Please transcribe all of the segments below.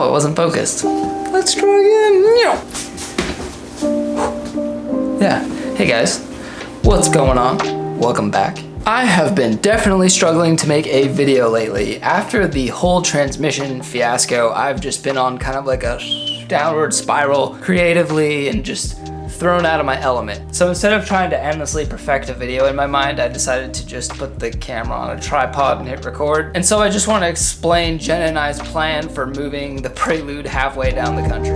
Oh, it wasn't focused. Let's try again. Yeah, hey guys, what's going on? Welcome back. I have been definitely struggling to make a video lately. After the whole transmission fiasco, I've just been on kind of like a downward spiral creatively and just thrown out of my element. So instead of trying to endlessly perfect a video in my mind, I decided to just put the camera on a tripod and hit record. And so I just want to explain Jen and I's plan for moving the Prelude halfway down the country.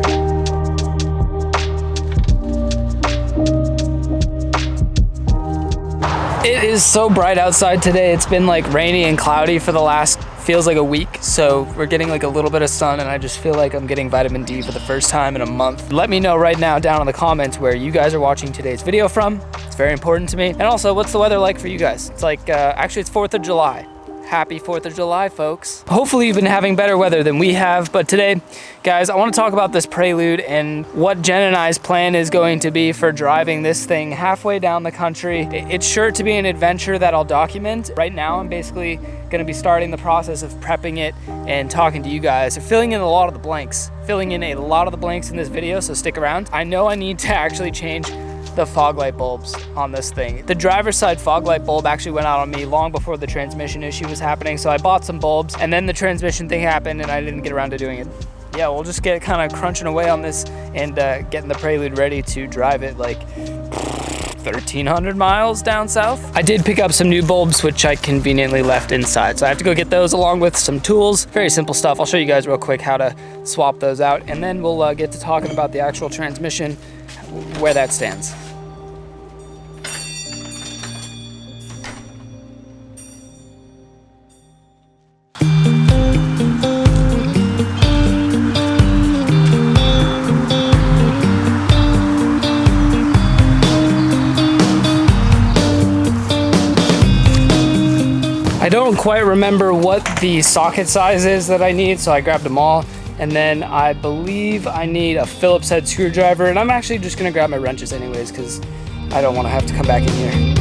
It is so bright outside today. It's been like rainy and cloudy for the last, feels like a week. So we're getting like a little bit of sun and I just feel like I'm getting vitamin D for the first time in a month. Let me know right now down in the comments where you guys are watching today's video from. It's very important to me. And also, what's the weather like for you guys? It's like, actually it's 4th of July. Happy 4th of July, folks. Hopefully you've been having better weather than we have, but today, guys, I want to talk about this Prelude and what Jen and I's plan is going to be for driving this thing halfway down the country. It's sure to be an adventure that I'll document. Right now, I'm basically going to be starting the process of prepping it and talking to you guys, filling in a lot of the blanks in this video, so stick around. I know I need to actually change the fog light bulbs on this thing. The driver's side fog light bulb actually went out on me long before the transmission issue was happening, so I bought some bulbs and then the transmission thing happened and I didn't get around to doing it. Yeah, we'll just get kind of crunching away on this and getting the Prelude ready to drive it like 1,300 miles down south. I did pick up some new bulbs, which I conveniently left inside, so I have to go get those along with some tools. Very simple stuff. I'll show you guys real quick how to swap those out, and then we'll get to talking about the actual transmission, where that stands. I don't quite remember what the socket size is that I need, so I grabbed them all. And then I believe I need a Phillips head screwdriver, and I'm actually just gonna grab my wrenches anyways, because I don't wanna have to come back in here.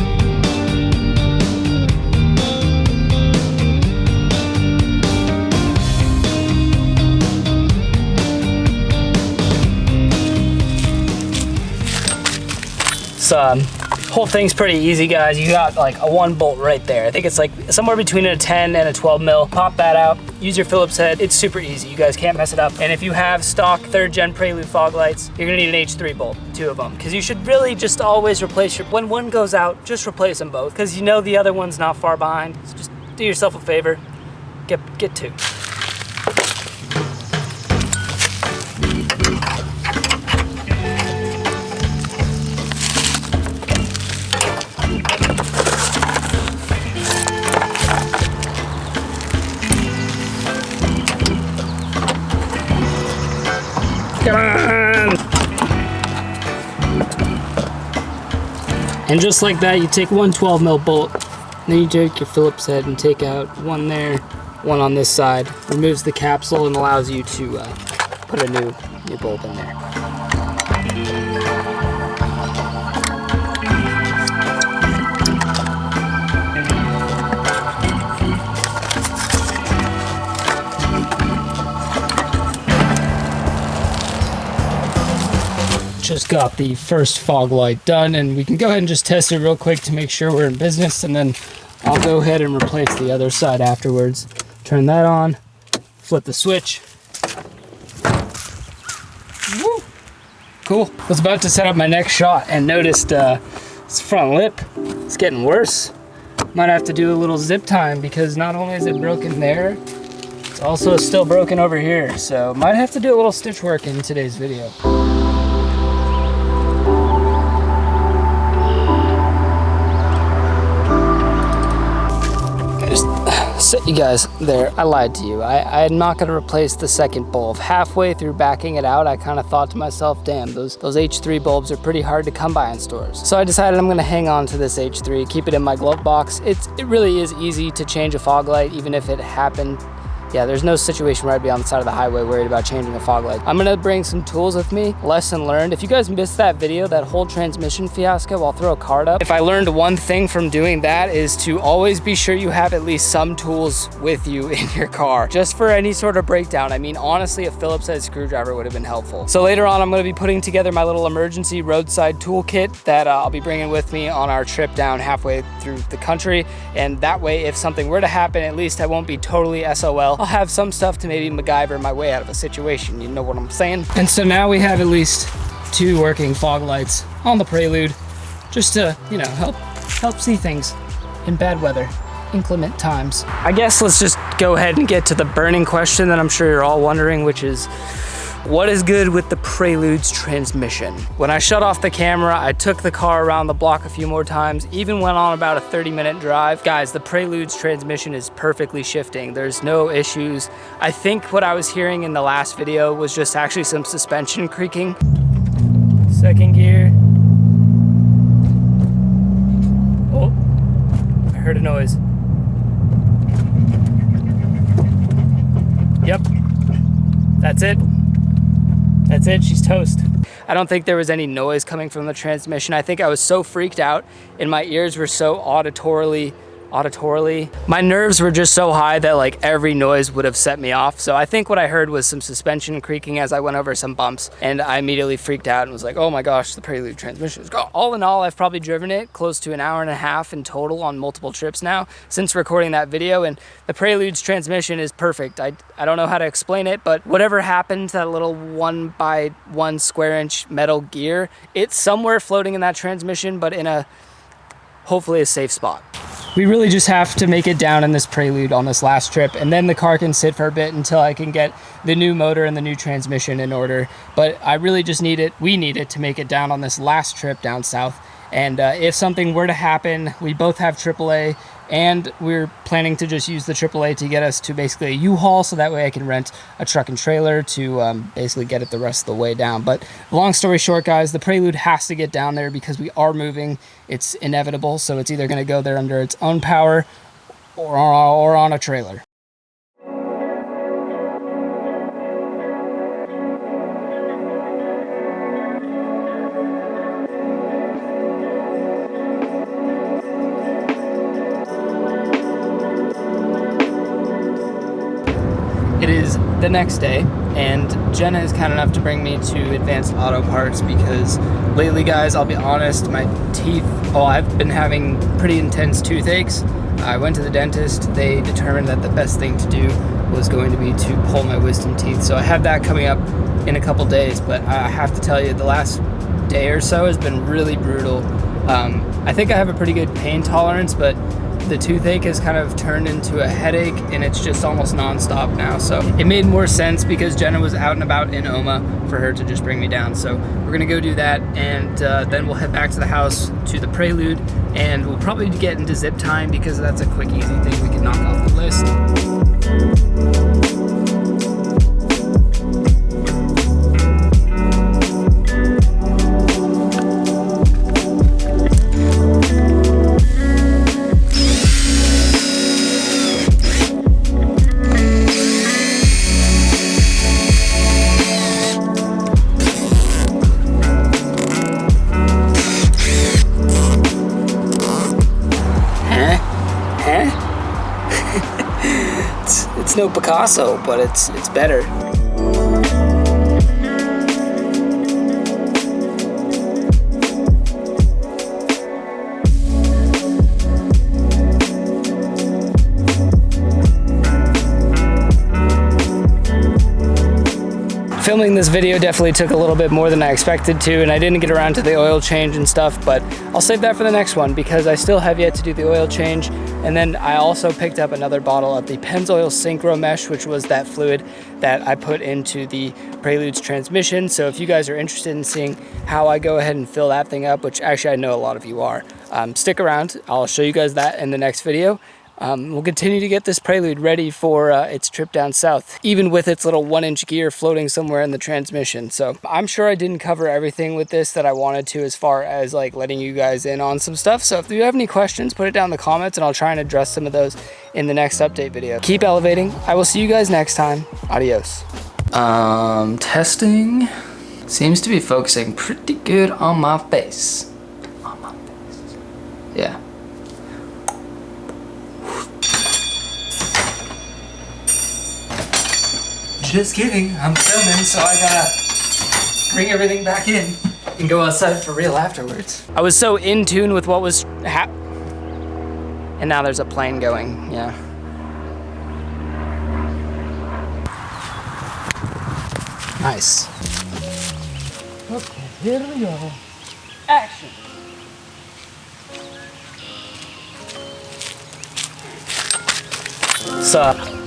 Whole thing's pretty easy, guys. You got like a 1 bolt right there. I think it's like somewhere between a 10 and a 12 mil. Pop that out, use your Phillips head. It's super easy. You guys can't mess it up. And if you have stock 3rd gen Prelude fog lights, you're gonna need an H3 bolt, 2 of them. Because you should really just always replace when one goes out, just replace them both. Because you know the other one's not far behind. So just do yourself a favor, get 2. Come on! And just like that, you take 1 12 mil bolt, then you take your Phillips head and take out 1 there, 1 on this side. Removes the capsule and allows you to put a new bolt in there. Just got the first fog light done, and we can go ahead and just test it real quick to make sure we're in business, and then I'll go ahead and replace the other side afterwards. Turn that on, flip the switch. Woo! Cool. I was about to set up my next shot and noticed this front lip is getting worse. Might have to do a little zip time, because not only is it broken there, it's also still broken over here. So might have to do a little stitch work in today's video. You guys, there, I lied to you. I'm not gonna replace the second bulb. Halfway through backing it out, I kind of thought to myself, damn, those H3 bulbs are pretty hard to come by in stores. So I decided I'm gonna hang on to this H3, keep it in my glove box. It really is easy to change a fog light, even if it happened yeah, there's no situation where I'd be on the side of the highway worried about changing a fog light. I'm gonna bring some tools with me. Lesson learned. If you guys missed that video, that whole transmission fiasco, I'll throw a card up. If I learned one thing from doing that is to always be sure you have at least some tools with you in your car, just for any sort of breakdown. I mean, honestly, a Phillips head screwdriver would have been helpful. So later on, I'm gonna be putting together my little emergency roadside toolkit that I'll be bringing with me on our trip down halfway through the country. And that way, if something were to happen, at least I won't be totally SOL. I'll have some stuff to maybe MacGyver my way out of a situation. You know what I'm saying? And so now we have at least 2 working fog lights on the Prelude, just to, you know, help see things in bad weather, inclement times. I guess let's just go ahead and get to the burning question that I'm sure you're all wondering, which is, what is good with the Prelude's transmission? When I shut off the camera, I took the car around the block a few more times, even went on about a 30-minute drive. Guys, the Prelude's transmission is perfectly shifting. There's no issues. I think what I was hearing in the last video was just actually some suspension creaking. Second gear. Oh, I heard a noise. Yep, that's it. That's it, she's toast. I don't think there was any noise coming from the transmission. I think I was so freaked out and my ears were so auditorily, my nerves were just so high that like every noise would have set me off. So I think what I heard was some suspension creaking as I went over some bumps, and I immediately freaked out and was like, oh my gosh, the Prelude transmission is gone. All in all, I've probably driven it close to an hour and a half in total on multiple trips now since recording that video, and the Prelude's transmission is perfect. I don't know how to explain it, but whatever happened to that little 1x1 square inch metal gear, it's somewhere floating in that transmission, but in a hopefully a safe spot. We really just have to make it down in this Prelude on this last trip, and then the car can sit for a bit until I can get the new motor and the new transmission in order. But I really just need it, we need it to make it down on this last trip down south. And if something were to happen, we both have AAA, and we're planning to just use the AAA to get us to basically a U-Haul, so that way I can rent a truck and trailer to basically get it the rest of the way down. But long story short, guys, the Prelude has to get down there because we are moving. It's inevitable, so it's either going to go there under its own power or on a trailer. It is the next day, and Jenna is kind enough to bring me to Advanced Auto Parts because lately, guys, I'll be honest, my teeth, I've been having pretty intense toothaches. I went to the dentist. They determined that the best thing to do was going to be to pull my wisdom teeth. So I have that coming up in a couple days, but I have to tell you, the last day or so has been really brutal. I think I have a pretty good pain tolerance, but the toothache has kind of turned into a headache, and it's just almost nonstop now. So it made more sense because Jenna was out and about in Oma for her to just bring me down. So we're gonna go do that, and then we'll head back to the house to the Prelude, and we'll probably get into zip time because that's a quick, easy thing we can knock off the list. It's no Picasso, but it's better. Filming this video definitely took a little bit more than I expected to, and I didn't get around to the oil change and stuff, but I'll save that for the next one because I still have yet to do the oil change. And then I also picked up another bottle of the Pennzoil Synchro Mesh, which was that fluid that I put into the Prelude's transmission. So if you guys are interested in seeing how I go ahead and fill that thing up, which actually I know a lot of you are, stick around. I'll show you guys that in the next video. We'll continue to get this Prelude ready for its trip down south, even with its little 1-inch gear floating somewhere in the transmission. So I'm sure I didn't cover everything with this that I wanted to as far as like letting you guys in on some stuff. So if you have any questions, put it down in the comments and I'll try and address some of those in the next update video. Keep elevating. I will see you guys next time. Adios. Testing seems to be focusing pretty good on my face. Yeah. Just kidding, I'm filming, so I gotta bring everything back in and go outside for real afterwards. I was so in tune with what was and now there's a plane going, yeah. Nice. Okay, here we go. Action. What's up?